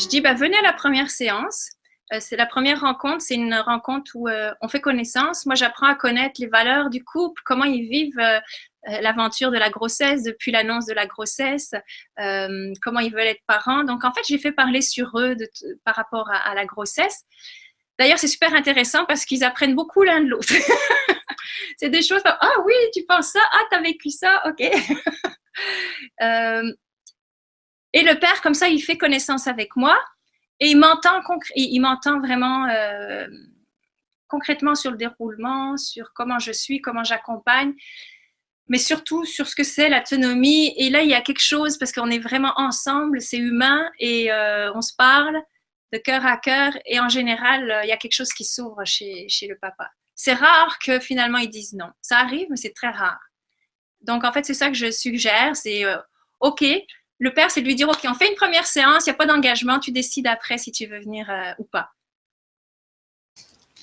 je dis, venez à la première séance. C'est la première rencontre, c'est une rencontre où on fait connaissance. Moi, j'apprends à connaître les valeurs du couple, comment ils vivent l'aventure de la grossesse depuis l'annonce de la grossesse, comment ils veulent être parents. Donc, en fait, j'ai fait parler sur eux par rapport à la grossesse. D'ailleurs, c'est super intéressant parce qu'ils apprennent beaucoup l'un de l'autre. C'est des choses comme, ah oui, tu penses ça, ah, t'as vécu ça, ok. Et le père, comme ça, il fait connaissance avec moi. Et il m'entend vraiment concrètement sur le déroulement, sur comment je suis, comment j'accompagne, mais surtout sur ce que c'est l'autonomie. Et là, il y a quelque chose, parce qu'on est vraiment ensemble, c'est humain, et on se parle de cœur à cœur. Et en général, il y a quelque chose qui s'ouvre chez le papa. C'est rare que finalement ils disent non. Ça arrive, mais c'est très rare. Donc, en fait, c'est ça que je suggère, c'est OK. Le père, c'est de lui dire, OK, on fait une première séance, il n'y a pas d'engagement, tu décides après si tu veux venir ou pas.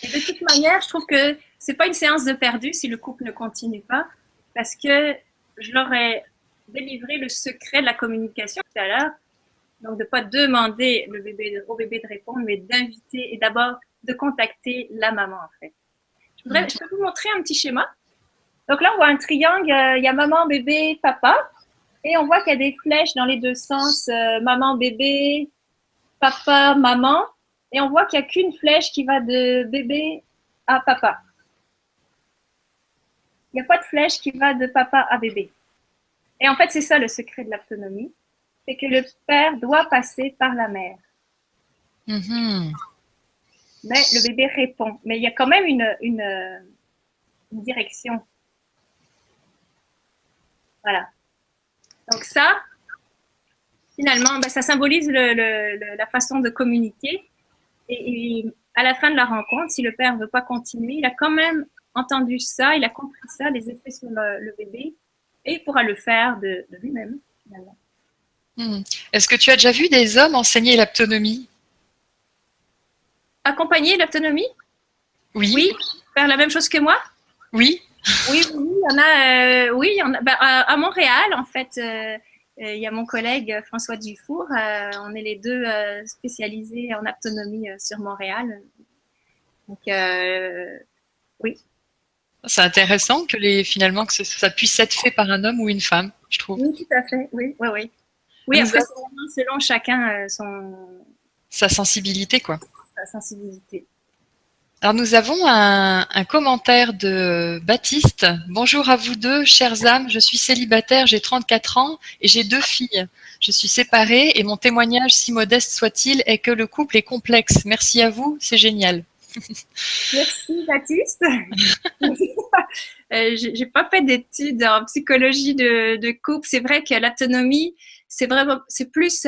Et de toute manière, je trouve que c'est pas une séance de perdu si le couple ne continue pas, parce que je leur ai délivré le secret de la communication tout à l'heure. Donc, de ne pas demander au bébé de répondre, mais d'inviter et d'abord de contacter la maman, en fait. Je peux vous montrer un petit schéma. Donc là, on voit un triangle, il y a maman, bébé, papa. Et on voit qu'il y a des flèches dans les deux sens, maman, bébé, papa, maman. Et on voit qu'il n'y a qu'une flèche qui va de bébé à papa. Il n'y a pas de flèche qui va de papa à bébé. Et en fait, c'est ça le secret de l'autonomie. C'est que le père doit passer par la mère. Mm-hmm. Mais le bébé répond. Mais il y a quand même une direction. Voilà. Donc ça, finalement, ça symbolise la façon de communiquer. Et à la fin de la rencontre, si le père ne veut pas continuer, il a quand même entendu ça, il a compris ça, les effets sur le bébé, et il pourra le faire de lui-même, finalement. Est-ce que tu as déjà vu des hommes enseigner l'autonomie? Accompagner l'autonomie? Oui. Oui. Faire la même chose que moi? Oui. Oui, il y en a. Oui, il y en a. À Montréal, en fait, il y a mon collègue François Dufour. On est les deux spécialisés en autonomie sur Montréal. Donc, oui. C'est intéressant que finalement que ça puisse être fait par un homme ou une femme, je trouve. Oui, tout à fait. Oui, oui, oui. Oui, après, c'est vraiment selon chacun sa sensibilité, quoi. Sa sensibilité. Alors nous avons un commentaire de Baptiste. Bonjour à vous deux, chères âmes. Je suis célibataire, j'ai 34 ans et j'ai 2 filles. Je suis séparée et mon témoignage, si modeste soit-il, est que le couple est complexe. Merci à vous, c'est génial. Merci Baptiste. J'ai pas fait d'études en psychologie de couple. C'est vrai que l'autonomie, c'est plus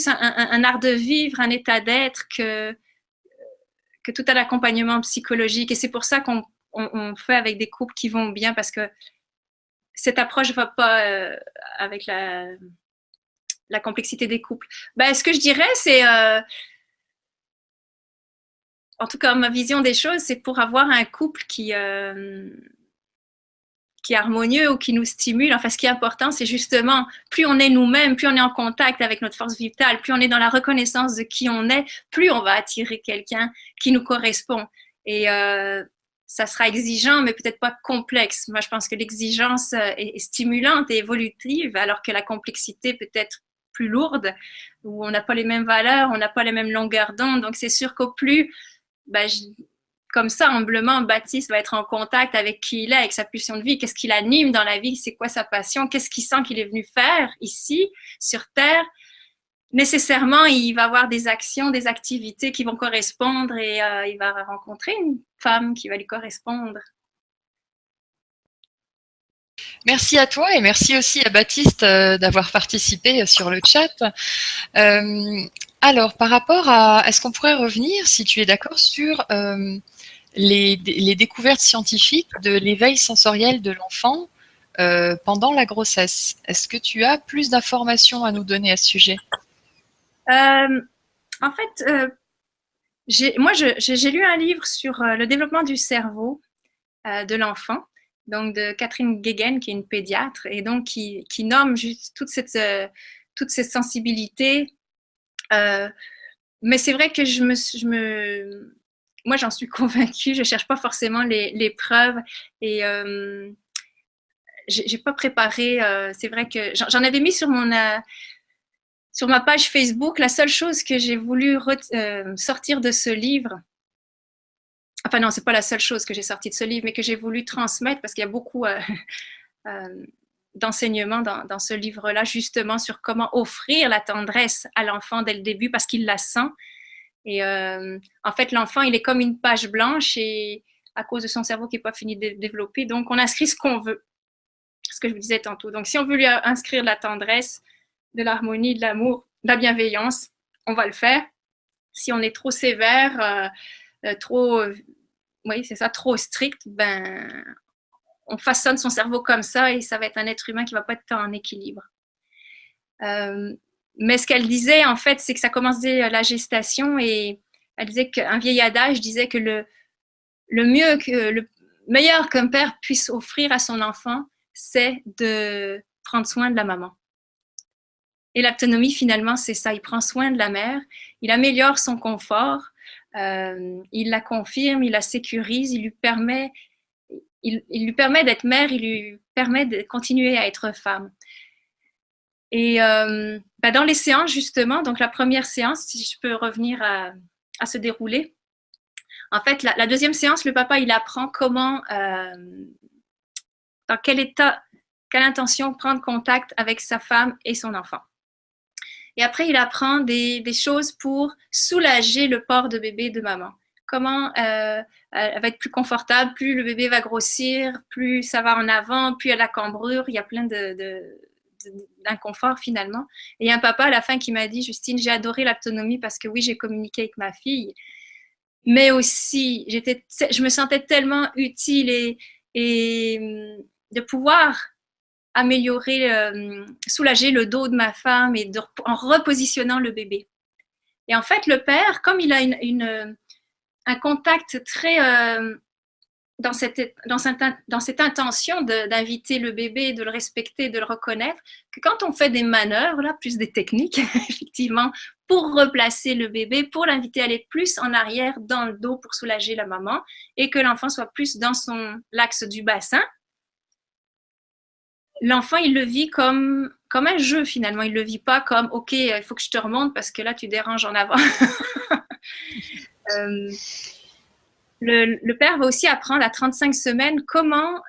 un art de vivre, un état d'être que tout un accompagnement psychologique. Et c'est pour ça qu'on fait avec des couples qui vont bien, parce que cette approche ne va pas avec la complexité des couples. Ce que je dirais, c'est en tout cas ma vision des choses, c'est pour avoir un couple qui est harmonieux ou qui nous stimule. Enfin, ce qui est important, c'est justement, plus on est nous-mêmes, plus on est en contact avec notre force vitale, plus on est dans la reconnaissance de qui on est, plus on va attirer quelqu'un qui nous correspond. Et ça sera exigeant, mais peut-être pas complexe. Moi, je pense que l'exigence est stimulante et évolutive, alors que la complexité peut être plus lourde, où on n'a pas les mêmes valeurs, on n'a pas les mêmes longueurs d'onde. Donc, c'est sûr qu'au plus, comme ça, humblement, Baptiste va être en contact avec qui il est, avec sa pulsion de vie, qu'est-ce qui l'anime dans la vie, c'est quoi sa passion, qu'est-ce qu'il sent qu'il est venu faire ici, sur Terre. Nécessairement, il va avoir des actions, des activités qui vont correspondre, et il va rencontrer une femme qui va lui correspondre. Merci à toi et merci aussi à Baptiste d'avoir participé sur le chat. Alors, par rapport à... Est-ce qu'on pourrait revenir, si tu es d'accord, sur les découvertes scientifiques de l'éveil sensoriel de l'enfant pendant la grossesse? Est-ce que tu as plus d'informations à nous donner à ce sujet? En fait, j'ai lu un livre sur le développement du cerveau de l'enfant, donc de Catherine Guéguen, qui est une pédiatre, et donc qui nomme juste toute cette toutes ces sensibilités. Mais c'est vrai que moi, j'en suis convaincue. Je ne cherche pas forcément les preuves. Et j'ai pas préparé. C'est vrai que j'en avais mis sur ma page Facebook. La seule chose que j'ai voulu sortir de ce livre, enfin non, c'est pas la seule chose que j'ai sortie de ce livre, mais que j'ai voulu transmettre, parce qu'il y a beaucoup d'enseignements dans ce livre-là, justement sur comment offrir la tendresse à l'enfant dès le début, parce qu'il la sent. Et en fait, l'enfant, il est comme une page blanche, et à cause de son cerveau qui n'est pas fini de développer, donc on inscrit ce qu'on veut, ce que je vous disais tantôt. Donc si on veut lui inscrire de la tendresse, de l'harmonie, de l'amour, de la bienveillance, on va le faire. Si on est trop sévère, oui, c'est ça, trop strict, ben, on façonne son cerveau comme ça, et ça va être un être humain qui ne va pas être en équilibre. Mais ce qu'elle disait, en fait, c'est que ça commence dès la gestation, et elle disait qu'un vieil adage disait que le meilleur qu'un père puisse offrir à son enfant, c'est de prendre soin de la maman. Et l'autonomie, finalement, c'est ça. Il prend soin de la mère, il améliore son confort, il la confirme, il la sécurise, il lui permet d'être mère, il lui permet de continuer à être femme. Et dans les séances, justement, donc la première séance, si je peux revenir à se dérouler, en fait, la deuxième séance, le papa, il apprend comment, dans quel état, quelle intention prendre contact avec sa femme et son enfant. Et après, il apprend des choses pour soulager le port de bébé de maman. Comment elle va être plus confortable, plus le bébé va grossir, plus ça va en avant, plus il y a la cambrure, il y a plein d'inconfort finalement. Et il y a un papa à la fin qui m'a dit, Justine, j'ai adoré l'autonomie parce que oui, j'ai communiqué avec ma fille, mais aussi, je me sentais tellement utile et de pouvoir améliorer, soulager le dos de ma femme en repositionnant le bébé. Et en fait, le père, comme il a un contact très dans cette intention d'inviter le bébé, de le respecter, de le reconnaître, que quand on fait des manœuvres, là, plus des techniques, effectivement, pour replacer le bébé, pour l'inviter à aller plus en arrière dans le dos pour soulager la maman, et que l'enfant soit plus dans l'axe du bassin, l'enfant, il le vit comme un jeu, finalement. Il ne le vit pas comme « Ok, il faut que je te remonte parce que là, tu déranges en avant. » Le père va aussi apprendre à 35 semaines comment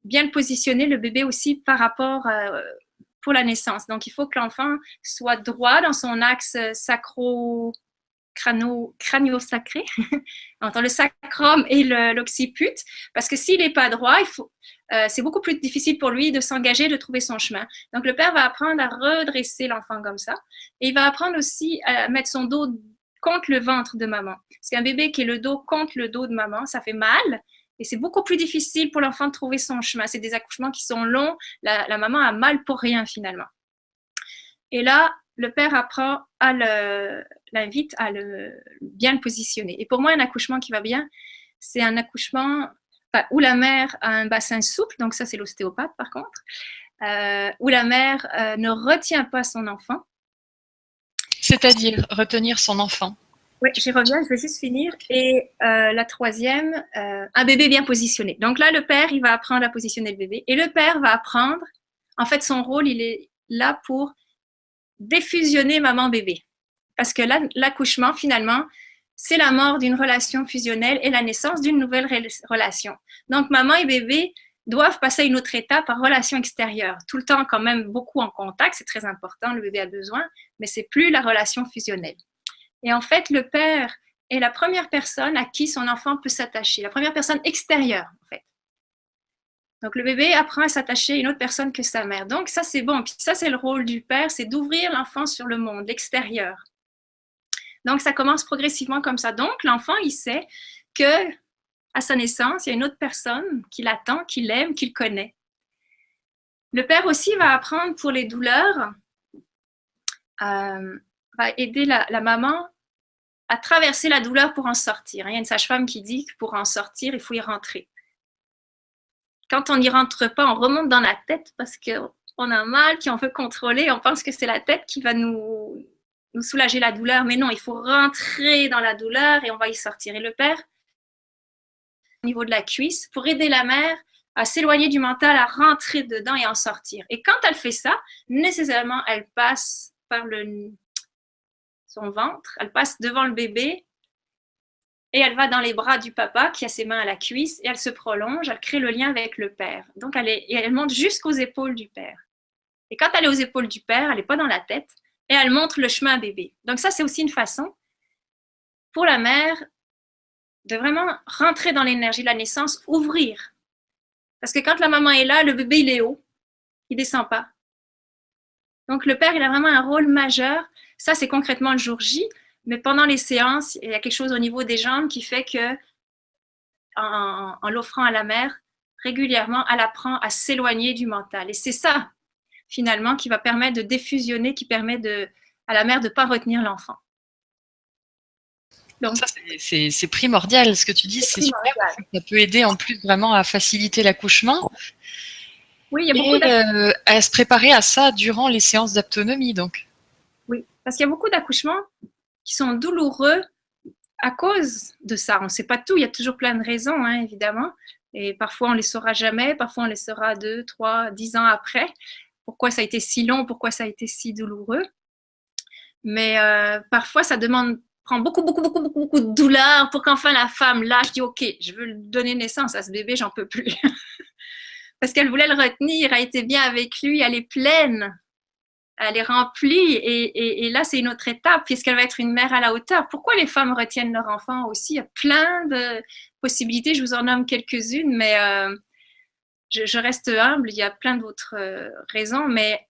bien le positionner, le bébé aussi, par rapport pour la naissance. Donc, il faut que l'enfant soit droit dans son axe crânio-sacré, entre le sacrum et l'occiput, parce que s'il n'est pas droit, c'est beaucoup plus difficile pour lui de s'engager, de trouver son chemin. Donc, le père va apprendre à redresser l'enfant comme ça, et il va apprendre aussi à mettre son dos contre le ventre de maman. Parce qu'un bébé qui est le dos contre le dos de maman, ça fait mal, et c'est beaucoup plus difficile pour l'enfant de trouver son chemin. C'est des accouchements qui sont longs, la maman a mal pour rien finalement. Et là, le père apprend l'invite à bien le positionner. Et pour moi, un accouchement qui va bien, c'est un accouchement où la mère a un bassin souple, donc ça c'est l'ostéopathe par contre, où la mère ne retient pas son enfant. C'est-à-dire retenir son enfant. Oui, j'y reviens, je vais juste finir. Et la troisième, un bébé bien positionné. Donc là, le père, il va apprendre à positionner le bébé. Et le père va apprendre, en fait, son rôle, il est là pour défusionner maman-bébé. Parce que l'accouchement, finalement, c'est la mort d'une relation fusionnelle et la naissance d'une nouvelle relation. Donc, maman et bébé doivent passer à une autre étape par relation extérieure. Tout le temps, quand même, beaucoup en contact, c'est très important, le bébé a besoin, mais c'est plus la relation fusionnelle. Et en fait, le père est la première personne à qui son enfant peut s'attacher, la première personne extérieure, en fait. Donc, le bébé apprend à s'attacher à une autre personne que sa mère. Donc, ça, c'est bon. Puis ça, c'est le rôle du père, c'est d'ouvrir l'enfant sur le monde, l'extérieur. Donc, ça commence progressivement comme ça. Donc, l'enfant, il sait que à sa naissance, il y a une autre personne qui l'attend, qui l'aime, qui le connaît. Le père aussi va apprendre pour les douleurs, va aider la maman à traverser la douleur pour en sortir. Il y a une sage-femme qui dit que pour en sortir, il faut y rentrer. Quand on n'y rentre pas, on remonte dans la tête parce que on a mal, puis on veut contrôler, on pense que c'est la tête qui va nous soulager la douleur, mais non, il faut rentrer dans la douleur et on va y sortir. Et le père, au niveau de la cuisse, pour aider la mère à s'éloigner du mental, à rentrer dedans et en sortir. Et quand elle fait ça, nécessairement, elle passe par son ventre, elle passe devant le bébé et elle va dans les bras du papa qui a ses mains à la cuisse et elle se prolonge, elle crée le lien avec le père. Donc elle monte jusqu'aux épaules du père. Et quand elle est aux épaules du père, elle n'est pas dans la tête et elle montre le chemin à bébé. Donc ça, c'est aussi une façon pour la mère de vraiment rentrer dans l'énergie de la naissance, ouvrir. Parce que quand la maman est là, le bébé, il est haut, il descend pas. Donc le père, il a vraiment un rôle majeur. Ça, c'est concrètement le jour J. Mais pendant les séances, il y a quelque chose au niveau des jambes qui fait que, en l'offrant à la mère, régulièrement, elle apprend à s'éloigner du mental. Et c'est ça, finalement, qui va permettre de défusionner, qui permet à la mère de ne pas retenir l'enfant. Donc ça, c'est primordial. Ce que tu dis, c'est super. Ça peut aider en plus vraiment à faciliter l'accouchement. Oui, il y a beaucoup à se préparer à ça durant les séances d'autonomie, donc. Oui, parce qu'il y a beaucoup d'accouchements qui sont douloureux à cause de ça. On ne sait pas tout, il y a toujours plein de raisons, hein, évidemment. Et parfois, on ne les saura jamais, parfois, on les saura 2, 3, 10 ans après. Pourquoi ça a été si long, pourquoi ça a été si douloureux. Mais parfois, ça prend beaucoup de douleur pour qu'enfin la femme lâche, dit ok, je veux donner naissance à ce bébé, j'en peux plus. Parce qu'elle voulait le retenir, elle était bien avec lui, elle est pleine, elle est remplie. Et là, c'est une autre étape, puisqu'elle va être une mère à la hauteur. Pourquoi les femmes retiennent leur enfant aussi? Il y a plein de possibilités, je vous en nomme quelques-unes, mais je reste humble, il y a plein d'autres raisons, mais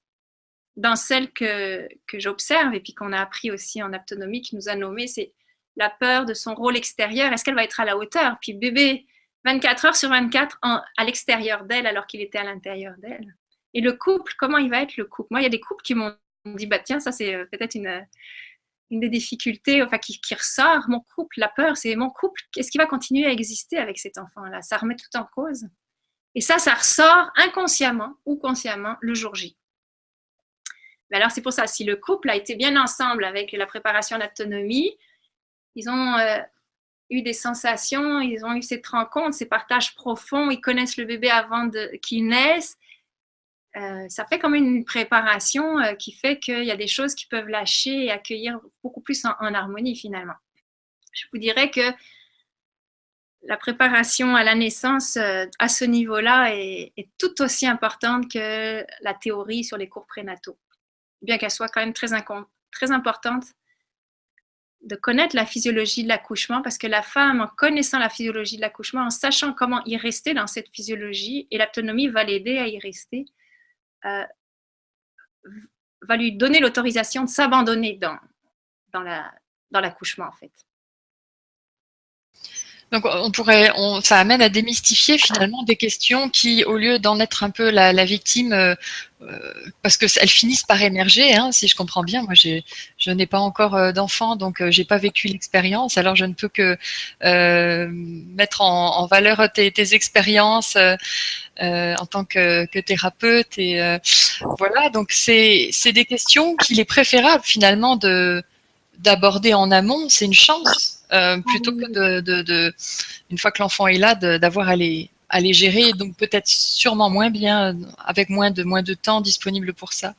dans celle que j'observe et puis qu'on a appris aussi en autonomie, qui nous a nommé, c'est la peur de son rôle extérieur. Est-ce qu'elle va être à la hauteur? Puis bébé, 24 heures sur 24 à l'extérieur d'elle alors qu'il était à l'intérieur d'elle. Et le couple, comment il va être le couple? Moi, il y a des couples qui m'ont dit, bah tiens, ça c'est peut-être une des difficultés, enfin qui ressort. Mon couple, la peur, c'est mon couple. Est-ce qu'il va continuer à exister avec cet enfant-là? Ça remet tout en cause. Et ça ressort inconsciemment ou consciemment le jour J. Mais alors, c'est pour ça, si le couple a été bien ensemble avec la préparation d'autonomie, ils ont eu des sensations, ils ont eu cette rencontre, ces partages profonds, ils connaissent le bébé avant qu'il naisse, ça fait comme une préparation qui fait qu'il y a des choses qui peuvent lâcher et accueillir beaucoup plus en harmonie finalement. Je vous dirais que la préparation à la naissance à ce niveau-là est tout aussi importante que la théorie sur les cours prénataux. Bien qu'elle soit quand même très importante de connaître la physiologie de l'accouchement, parce que la femme, en connaissant la physiologie de l'accouchement, en sachant comment y rester dans cette physiologie, et l'autonomie va l'aider à y rester, va lui donner l'autorisation de s'abandonner dans l'accouchement, en fait. Donc ça amène à démystifier finalement des questions qui, au lieu d'en être un peu la victime, parce que elles finissent par émerger, hein, si je comprends bien. Moi, je n'ai pas encore d'enfant, donc j'ai pas vécu l'expérience. Alors, je ne peux que mettre en valeur tes expériences en tant que thérapeute. Et voilà, donc c'est des questions qu'il est préférable finalement d'aborder en amont. C'est une chance. Plutôt que une fois que l'enfant est là, d'avoir à les gérer, donc peut-être sûrement moins bien, avec moins de temps disponible pour ça.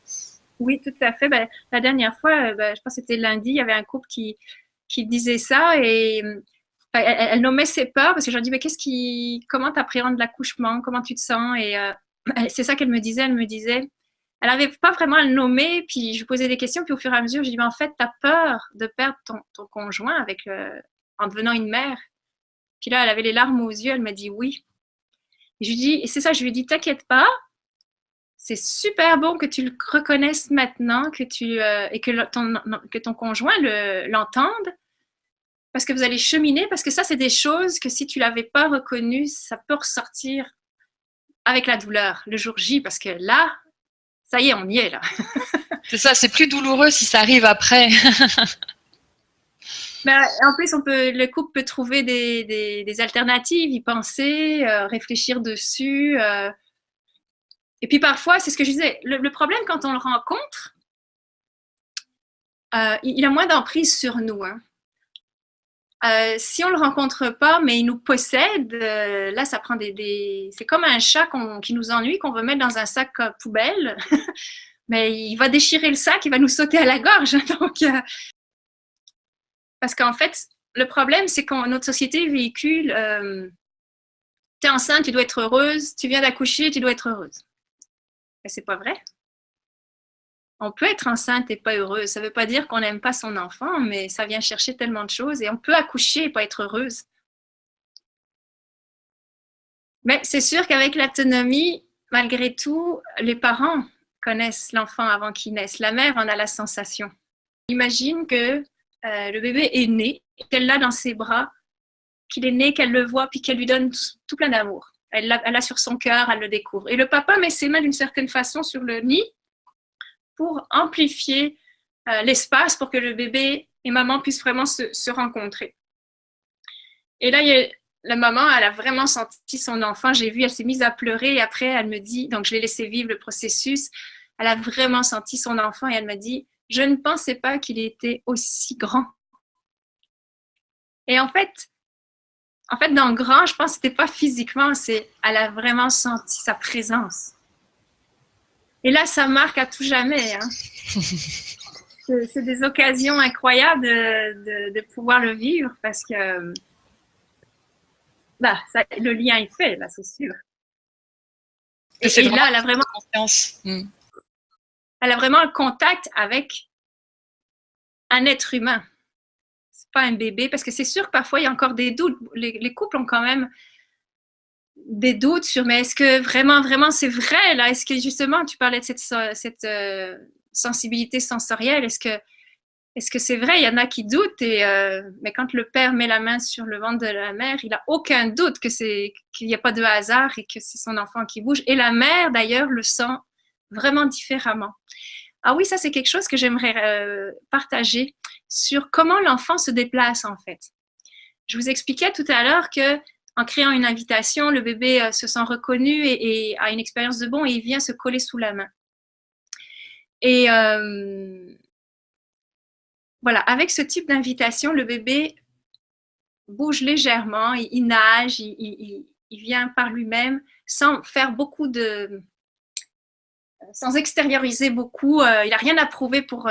Oui, tout à fait. La dernière fois, je pense que c'était lundi, il y avait un couple qui disait ça et elle nommait ses peurs parce que je leur dis mais comment tu appréhendes l'accouchement, comment tu te sens? Et c'est ça qu'elle me disait. Elle me disait, elle n'arrivait pas vraiment à le nommer, puis je lui posais des questions, puis au fur et à mesure, je lui dis, mais en fait, tu as peur de perdre ton conjoint en devenant une mère. Puis là, elle avait les larmes aux yeux, elle m'a dit oui. Et je lui dis, et c'est ça, je lui ai dit, t'inquiète pas, c'est super bon que tu le reconnaisses maintenant, et que ton conjoint l'entende, parce que vous allez cheminer, parce que ça, c'est des choses que si tu l'avais pas reconnu, ça peut ressortir avec la douleur le jour J, parce que là, ça y est, on y est là. C'est ça, c'est plus douloureux si ça arrive après. En plus, le couple peut trouver des alternatives, y penser, réfléchir dessus. Et puis parfois, c'est ce que je disais, le problème quand on le rencontre, il a moins d'emprise sur nous. Hein. Si on le rencontre pas, mais il nous possède, là, ça prend c'est comme un chat qui nous ennuie, qu'on veut mettre dans un sac poubelle, mais il va déchirer le sac, il va nous sauter à la gorge. Donc, parce qu'en fait, le problème, c'est que notre société véhicule t'es enceinte, tu dois être heureuse, tu viens d'accoucher, tu dois être heureuse. Mais c'est pas vrai. On peut être enceinte et pas heureuse. Ça veut pas dire qu'on n'aime pas son enfant, mais ça vient chercher tellement de choses et on peut accoucher et pas être heureuse. Mais c'est sûr qu'avec l'autonomie, malgré tout, les parents connaissent l'enfant avant qu'il naisse. La mère en a la sensation. Imagine que le bébé est né, qu'elle l'a dans ses bras, qu'il est né, qu'elle le voit, puis qu'elle lui donne tout plein d'amour. Elle l'a sur son cœur, elle le découvre. Et le papa met ses mains d'une certaine façon sur le nid pour amplifier l'espace pour que le bébé et maman puissent vraiment se rencontrer. Et là, la maman, elle a vraiment senti son enfant. J'ai vu, elle s'est mise à pleurer et après, elle me dit, donc je l'ai laissé vivre le processus, elle a vraiment senti son enfant et elle m'a dit, je ne pensais pas qu'il était aussi grand. Et en fait, dans le grand, je pense que c'était pas physiquement, elle a vraiment senti sa présence. Et là, ça marque à tout jamais. Hein. C'est des occasions incroyables de pouvoir le vivre parce que le lien est fait, là, c'est sûr. Et là, elle a vraiment confiance. Elle a vraiment un contact avec un être humain. C'est pas un bébé, parce que c'est sûr que parfois il y a encore des doutes. Les couples ont quand même des doutes sur, mais est-ce que vraiment c'est vrai là? Est-ce que justement tu parlais de cette sensibilité sensorielle? Est-ce que c'est vrai? Il y en a qui doutent, mais quand le père met la main sur le ventre de la mère, il n'a aucun doute qu'il n'y a pas de hasard et que c'est son enfant qui bouge. Et la mère d'ailleurs le sent vraiment différemment. Ah oui, ça c'est quelque chose que j'aimerais partager sur comment l'enfant se déplace en fait. Je vous expliquais tout à l'heure que en créant une invitation, le bébé se sent reconnu et a une expérience de bon et il vient se coller sous la main. Et voilà, avec ce type d'invitation, le bébé bouge légèrement, il nage, il vient par lui-même sans faire beaucoup sans extérioriser beaucoup. Il n'a rien à prouver pour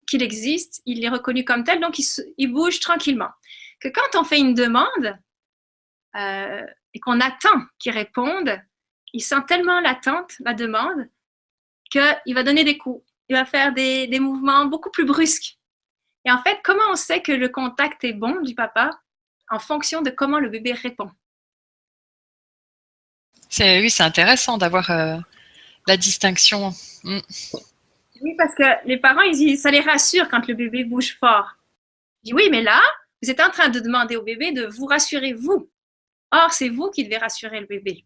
qu'il existe. Il est reconnu comme tel, donc il bouge tranquillement. Que quand on fait une demande et qu'on attend qu'il réponde, il sent tellement l'attente, la demande, qu'il va donner des coups. Il va faire des mouvements beaucoup plus brusques. Et en fait, comment on sait que le contact est bon du papa? En fonction de comment le bébé répond. Oui, c'est intéressant d'avoir la distinction. Oui, parce que les parents, ça les rassure quand le bébé bouge fort. Je dis oui, mais là, vous êtes en train de demander au bébé de vous rassurer vous. Or, c'est vous qui devez rassurer le bébé.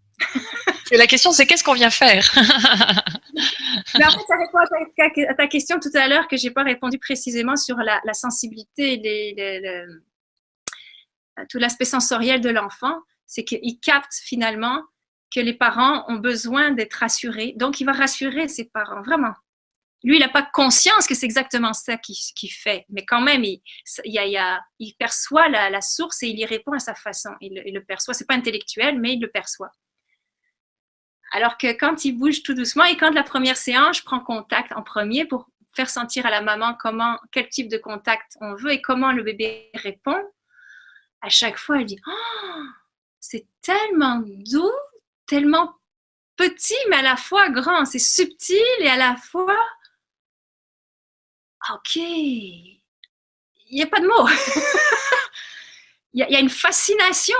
Et la question, c'est qu'est-ce qu'on vient faire? Mais en fait, ça répond à ta question tout à l'heure que je n'ai pas répondu précisément sur la sensibilité et tout l'aspect sensoriel de l'enfant. C'est qu'il capte finalement que les parents ont besoin d'être rassurés. Donc, il va rassurer ses parents, vraiment. Lui, il n'a pas conscience que c'est exactement ça qu'il fait. Mais quand même, il perçoit la source et il y répond à sa façon. Il le perçoit. Ce n'est pas intellectuel, mais il le perçoit. Alors que quand il bouge tout doucement et quand la première séance, je prends contact en premier pour faire sentir à la maman quel type de contact on veut et comment le bébé répond, à chaque fois, elle dit « Oh, c'est tellement doux, tellement petit, mais à la fois grand. C'est subtil et à la fois... Ok, il n'y a pas de mots. Il y a une fascination.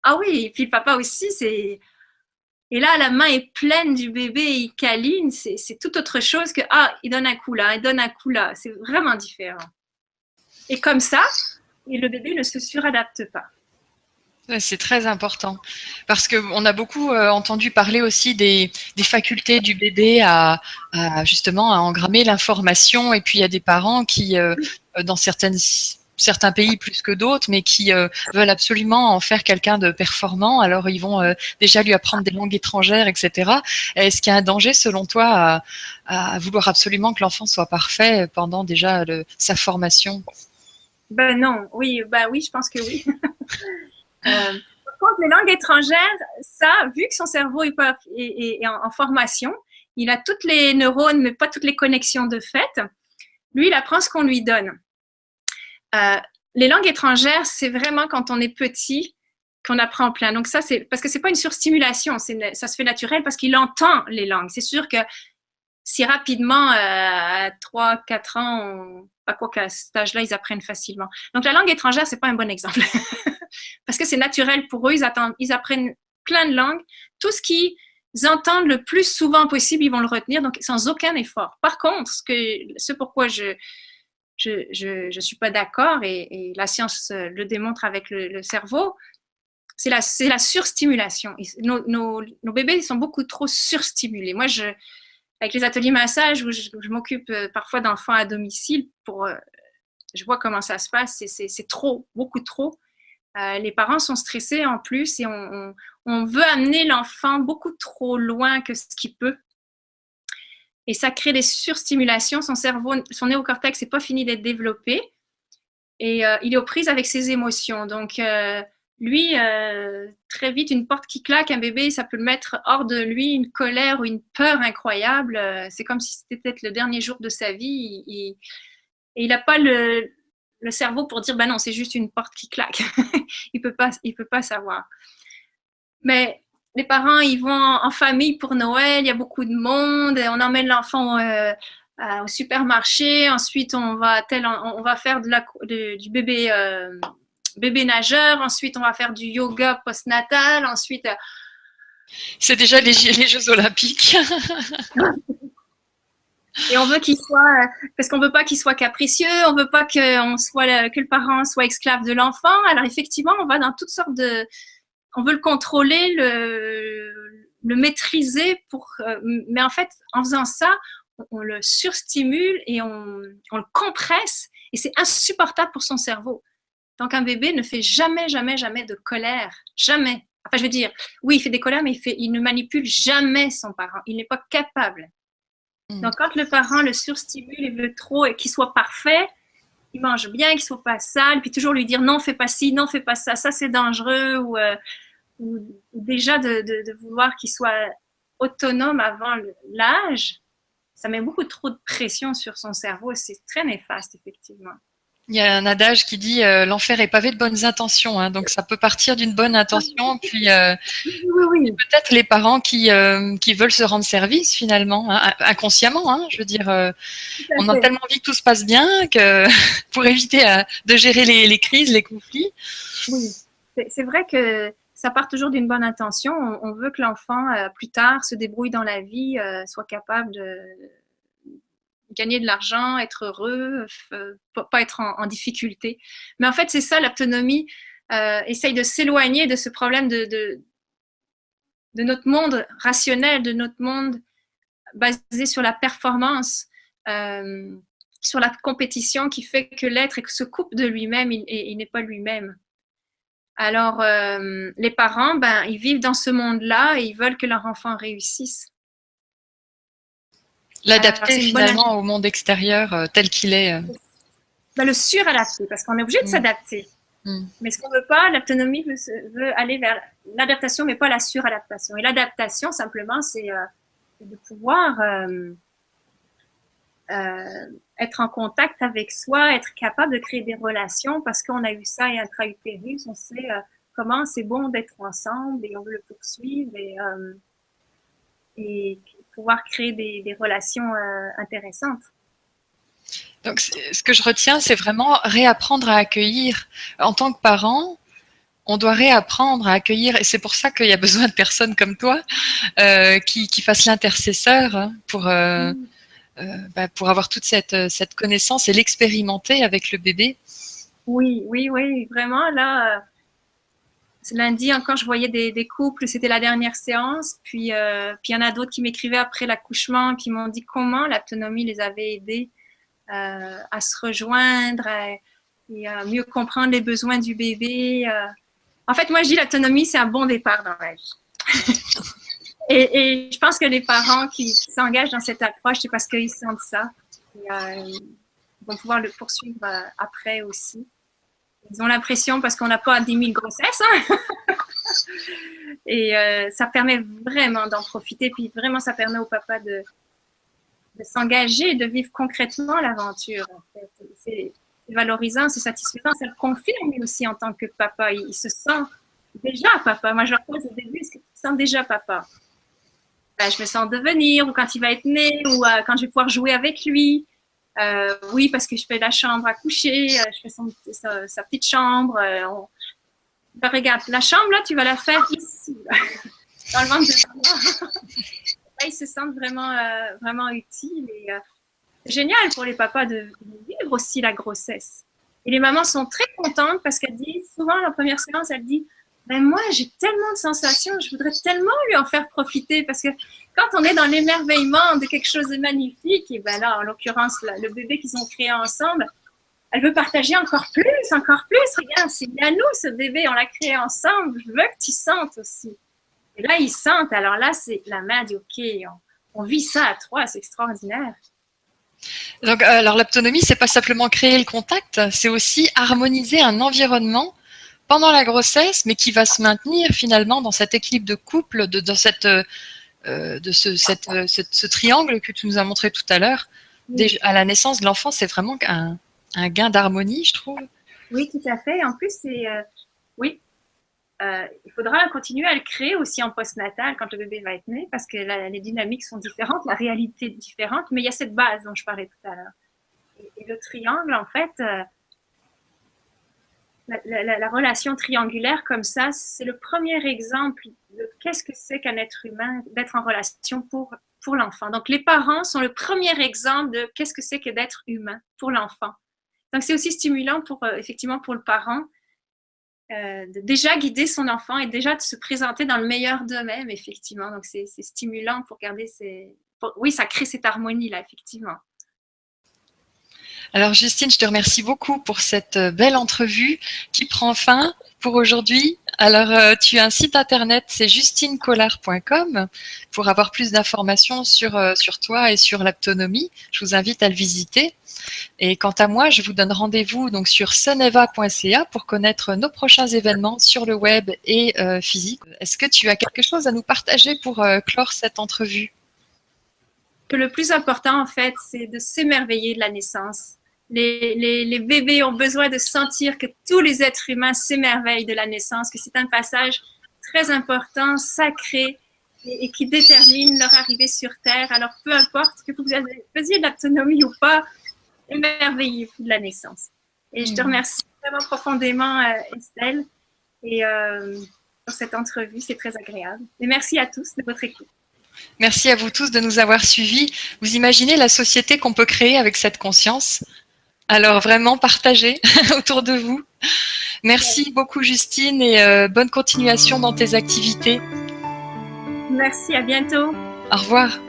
Ah oui, et puis le papa aussi, c'est... Et là, la main est pleine du bébé, il câline, c'est tout autre chose que « Ah, il donne un coup là, il donne un coup là. » C'est vraiment différent. Et comme ça, et le bébé ne se suradapte pas. C'est très important parce qu'on a beaucoup entendu parler aussi des facultés du bébé justement à engrammer l'information et puis il y a des parents qui, dans certaines certains pays plus que d'autres, mais qui veulent absolument en faire quelqu'un de performant. Alors, ils vont déjà lui apprendre des langues étrangères, etc. Est-ce qu'il y a un danger, selon toi, à vouloir absolument que l'enfant soit parfait pendant déjà sa formation? Ben non, oui, ben oui, je pense que oui. Par contre, les langues étrangères, ça, vu que son cerveau est en formation, il a toutes les neurones, mais pas toutes les connexions de fait. Lui, il apprend ce qu'on lui donne. Les langues étrangères, c'est vraiment quand on est petit qu'on apprend plein. Donc ça, c'est parce que c'est pas une surstimulation, ça se fait naturel parce qu'il entend les langues. C'est sûr que si rapidement, à 3, 4 ans, pas quoi qu'à cet âge-là, ils apprennent facilement. Donc la langue étrangère, c'est pas un bon exemple. Parce que c'est naturel pour eux, ils apprennent plein de langues. Tout ce qu'ils entendent le plus souvent possible, ils vont le retenir, donc sans aucun effort. Par contre, ce pourquoi je suis pas d'accord, et la science le démontre avec le cerveau, c'est la surstimulation. Nos bébés sont beaucoup trop surstimulés. Moi, avec les ateliers massage où je m'occupe parfois d'enfants à domicile, je vois comment ça se passe, c'est trop, beaucoup trop. Les parents sont stressés en plus et on veut amener l'enfant beaucoup trop loin que ce qu'il peut. Et ça crée des surstimulations. Son cerveau, son néocortex n'est pas fini d'être développé et il est aux prises avec ses émotions. Donc, lui, très vite, une porte qui claque, un bébé, ça peut le mettre hors de lui, une colère ou une peur incroyable. C'est comme si c'était peut-être le dernier jour de sa vie. Et il n'a pas le cerveau pour dire, ben non, c'est juste une porte qui claque. il peut pas savoir. Mais les parents, ils vont en famille pour Noël, il y a beaucoup de monde, on emmène l'enfant au supermarché, ensuite on va faire du bébé nageur, ensuite on va faire du yoga postnatal, ensuite... C'est déjà les Jeux Olympiques. Et on veut qu'il soit, parce qu'on veut pas qu'il soit capricieux, on veut pas que le parent soit esclave de l'enfant. Alors effectivement, on va dans toutes sortes on veut le contrôler, le maîtriser mais en fait, en faisant ça, on le surstimule et on le compresse et c'est insupportable pour son cerveau. Donc un bébé ne fait jamais, jamais, jamais de colère, jamais. Enfin, je veux dire, oui, il fait des colères, mais il ne manipule jamais son parent. Il n'est pas capable. Donc, quand le parent le surstimule et veut trop et qu'il soit parfait, il mange bien, qu'il soit pas sale, puis toujours lui dire non, fais pas ci, non, fais pas ça, ça c'est dangereux, ou déjà de vouloir qu'il soit autonome avant l'âge, ça met beaucoup trop de pression sur son cerveau et c'est très néfaste, effectivement. Il y a un adage qui dit l'enfer est pavé de bonnes intentions, hein, donc ça peut partir d'une bonne intention, puis oui. peut-être les parents qui veulent se rendre service finalement, hein, inconsciemment, hein, je veux dire, on a tellement envie que tout se passe bien que pour éviter de gérer les crises, les conflits. Oui, c'est vrai que ça part toujours d'une bonne intention. On veut que l'enfant, plus tard, se débrouille dans la vie, soit capable de gagner de l'argent, être heureux, pas être en difficulté. Mais en fait, c'est ça, l'autonomie. Essaye de s'éloigner de ce problème de notre monde rationnel, de notre monde basé sur la performance, sur la compétition qui fait que l'être se coupe de lui-même et il n'est pas lui-même. Alors, les parents, ils vivent dans ce monde-là et ils veulent que leur enfant réussisse. L'adapter finalement au monde extérieur tel qu'il est. Le suradapter, parce qu'on est obligé de s'adapter. Mais ce qu'on ne veut pas, l'autonomie veut aller vers l'adaptation, mais pas la suradaptation. Et l'adaptation, simplement, c'est de pouvoir être en contact avec soi, être capable de créer des relations, parce qu'on a eu ça intra-utérus, on sait comment c'est bon d'être ensemble et on veut le poursuivre et pouvoir créer des relations intéressantes. Donc, ce que je retiens, c'est vraiment réapprendre à accueillir. En tant que parent, on doit réapprendre à accueillir, et c'est pour ça qu'il y a besoin de personnes comme toi qui fassent l'intercesseur, hein, pour avoir toute cette connaissance et l'expérimenter avec le bébé. Oui, vraiment, là, lundi encore, je voyais des couples, c'était la dernière séance, puis il y en a d'autres qui m'écrivaient après l'accouchement, qui m'ont dit comment l'autonomie les avait aidés à se rejoindre, et mieux comprendre les besoins du bébé. En fait, moi, je dis l'autonomie, c'est un bon départ dans la vie. et je pense que les parents qui s'engagent dans cette approche, c'est parce qu'ils sentent ça. Et, ils vont pouvoir le poursuivre après aussi. Ils ont l'impression, parce qu'on n'a pas 10 000 grossesses, hein? Et ça permet vraiment d'en profiter. Puis vraiment, ça permet au papa de s'engager, de vivre concrètement l'aventure. En fait. C'est valorisant, c'est satisfaisant. Ça le confirme lui aussi en tant que papa. Il se sent déjà papa. Moi, je leur pose au début, est-ce que tu te sens déjà papa? Ben, je me sens devenir, ou quand il va être né, ou quand je vais pouvoir jouer avec lui. Oui, parce que je fais la chambre à coucher, je fais sa petite chambre. Ben, regarde, la chambre, là, tu vas la faire ici, là, dans le ventre de maman. Là, ils se sentent vraiment utiles. Et c'est génial pour les papas de vivre aussi la grossesse. Et les mamans sont très contentes parce qu'elles disent, souvent, la première séance, elles disent, ben moi, j'ai tellement de sensations, je voudrais tellement lui en faire profiter parce que quand on est dans l'émerveillement de quelque chose de magnifique, et ben là, en l'occurrence, le bébé qu'ils ont créé ensemble, elle veut partager encore plus. Regarde, c'est à nous, ce bébé, on l'a créé ensemble. Je veux que tu sentes aussi. Et là, ils sentent. Alors là, c'est la mère dit, OK, on vit ça à trois, c'est extraordinaire. Donc, alors l'autonomie, c'est pas simplement créer le contact, c'est aussi harmoniser un environnement pendant la grossesse, mais qui va se maintenir finalement dans cet équilibre de couple, dans ce triangle que tu nous as montré tout à l'heure. Oui. À la naissance de l'enfant, c'est vraiment un gain d'harmonie, je trouve. Oui, tout à fait. En plus, oui, il faudra continuer à le créer aussi en postnatal quand le bébé va être né, parce que les dynamiques sont différentes, la réalité est différente, mais il y a cette base dont je parlais tout à l'heure. Et le triangle, en fait, la relation triangulaire comme ça, c'est le premier exemple de qu'est-ce que c'est qu'un être humain d'être en relation pour l'enfant. Donc, les parents sont le premier exemple de qu'est-ce que c'est que d'être humain pour l'enfant. Donc, c'est aussi stimulant effectivement pour le parent de déjà guider son enfant et déjà de se présenter dans le meilleur d'eux-mêmes, effectivement. Donc, c'est stimulant pour garder oui, ça crée cette harmonie-là, effectivement. Alors Justine, je te remercie beaucoup pour cette belle entrevue qui prend fin pour aujourd'hui. Alors tu as un site internet, c'est justinecollard.com pour avoir plus d'informations sur toi et sur l'autonomie. Je vous invite à le visiter. Et quant à moi, je vous donne rendez-vous donc sur soneva.ca pour connaître nos prochains événements sur le web et physique. Est-ce que tu as quelque chose à nous partager pour clore cette entrevue? Que le plus important, en fait, c'est de s'émerveiller de la naissance. Les bébés ont besoin de sentir que tous les êtres humains s'émerveillent de la naissance, que c'est un passage très important, sacré, et qui détermine leur arrivée sur Terre. Alors, peu importe que vous faisiez de l'autonomie ou pas, émerveillez-vous de la naissance. Et je te remercie vraiment profondément, Estelle, et pour cette entrevue, c'est très agréable. Et merci à tous de votre écoute. Merci à vous tous de nous avoir suivis. Vous imaginez la société qu'on peut créer avec cette conscience? Alors vraiment partagez autour de vous. Merci beaucoup Justine et bonne continuation dans tes activités. Merci, à bientôt. Au revoir.